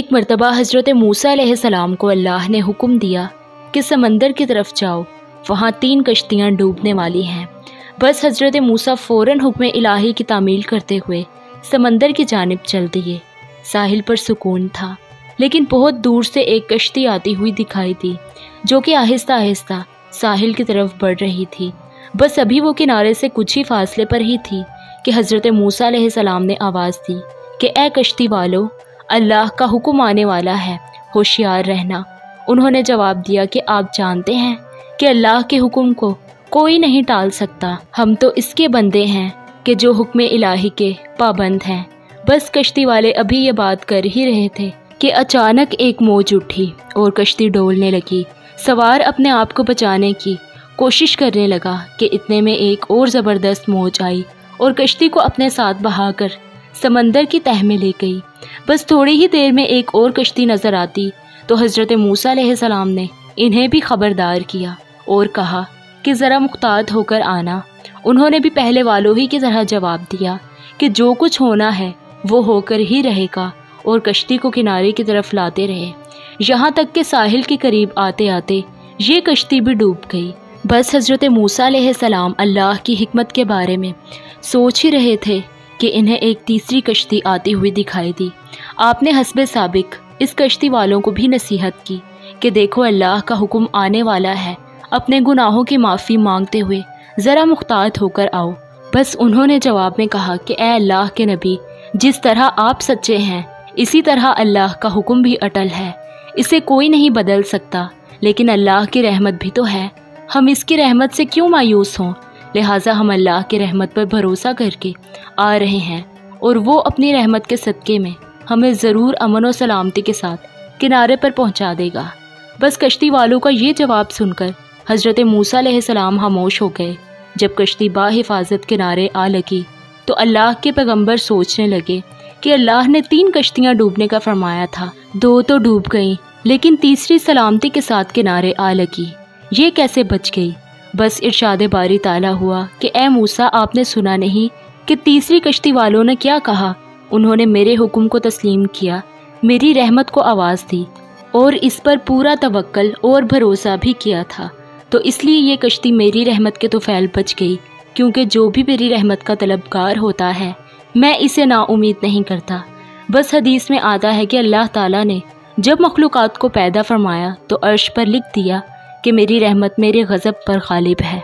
ایک مرتبہ حضرت موسیٰ علیہ السلام کو اللہ نے حکم دیا کہ سمندر کی طرف جاؤ، وہاں 3 کشتیاں ڈوبنے والی ہیں۔ بس حضرت موسیٰ فوراً حکم الہی کی تعمیل کرتے ہوئے سمندر کی جانب چل دیے۔ ساحل پر سکون تھا، لیکن بہت دور سے ایک کشتی آتی ہوئی دکھائی دی جو کہ آہستہ آہستہ ساحل کی طرف بڑھ رہی تھی۔ بس ابھی وہ کنارے سے کچھ ہی فاصلے پر ہی تھی کہ حضرت موسیٰ علیہ السلام نے آواز دی کہ اے کشتی والو، اللہ کا حکم آنے والا ہے، ہوشیار رہنا۔ انہوں نے جواب دیا کہ آپ جانتے ہیں کہ اللہ کے حکم کو کوئی نہیں ٹال سکتا، ہم تو اس کے بندے ہیں کہ جو حکم الہی کے پابند ہیں۔ بس کشتی والے ابھی یہ بات کر ہی رہے تھے کہ اچانک ایک موج اٹھی اور کشتی ڈولنے لگی۔ سوار اپنے آپ کو بچانے کی کوشش کرنے لگا کہ اتنے میں ایک اور زبردست موج آئی اور کشتی کو اپنے ساتھ بہا کر سمندر کی تہہ میں لے گئی۔ بس تھوڑی ہی دیر میں ایک اور کشتی نظر آتی تو حضرت موسیٰ علیہ السلام نے انہیں بھی خبردار کیا اور کہا کہ ذرا محتاط ہو کر آنا۔ انہوں نے بھی پہلے والوں ہی کی طرح جواب دیا کہ جو کچھ ہونا ہے وہ ہو کر ہی رہے گا، اور کشتی کو کنارے کی طرف لاتے رہے، یہاں تک کہ ساحل کے قریب آتے آتے یہ کشتی بھی ڈوب گئی۔ بس حضرت موسیٰ علیہ السلام اللہ کی حکمت کے بارے میں سوچ ہی رہے تھے کہ انہیں ایک تیسری کشتی آتی ہوئی دکھائی دی۔ آپ نے حسب سابق اس کشتی والوں کو بھی نصیحت کی کہ دیکھو اللہ کا حکم آنے والا ہے، اپنے گناہوں کی معافی مانگتے ہوئے ذرا محتاط ہو کر آؤ۔ بس انہوں نے جواب میں کہا کہ اے اللہ کے نبی، جس طرح آپ سچے ہیں اسی طرح اللہ کا حکم بھی اٹل ہے، اسے کوئی نہیں بدل سکتا، لیکن اللہ کی رحمت بھی تو ہے، ہم اس کی رحمت سے کیوں مایوس ہوں؟ لہٰذا ہم اللہ کی رحمت پر بھروسہ کر کے آ رہے ہیں، اور وہ اپنی رحمت کے صدقے میں ہمیں ضرور امن و سلامتی کے ساتھ کنارے پر پہنچا دے گا۔ بس کشتی والوں کا یہ جواب سن کر حضرت موسیٰ علیہ السلام خاموش ہو گئے۔ جب کشتی بحفاظت کنارے آ لگی تو اللہ کے پیغمبر سوچنے لگے کہ اللہ نے 3 کشتیاں ڈوبنے کا فرمایا تھا، 2 تو ڈوب گئیں لیکن تیسری سلامتی کے ساتھ کنارے آ لگی، یہ کیسے بچ گئی؟ بس ارشاد باری تعالیٰ ہوا کہ اے موسیٰ، آپ نے سنا نہیں کہ تیسری کشتی والوں نے کیا کہا؟ انہوں نے میرے حکم کو تسلیم کیا، میری رحمت کو آواز دی اور اس پر پورا توکل اور بھروسہ بھی کیا تھا، تو اس لیے یہ کشتی میری رحمت کے طفیل بچ گئی، کیونکہ جو بھی میری رحمت کا طلبگار ہوتا ہے میں اسے نا امید نہیں کرتا۔ بس حدیث میں آتا ہے کہ اللہ تعالیٰ نے جب مخلوقات کو پیدا فرمایا تو عرش پر لکھ دیا کہ میری رحمت میرے غضب پر غالب ہے۔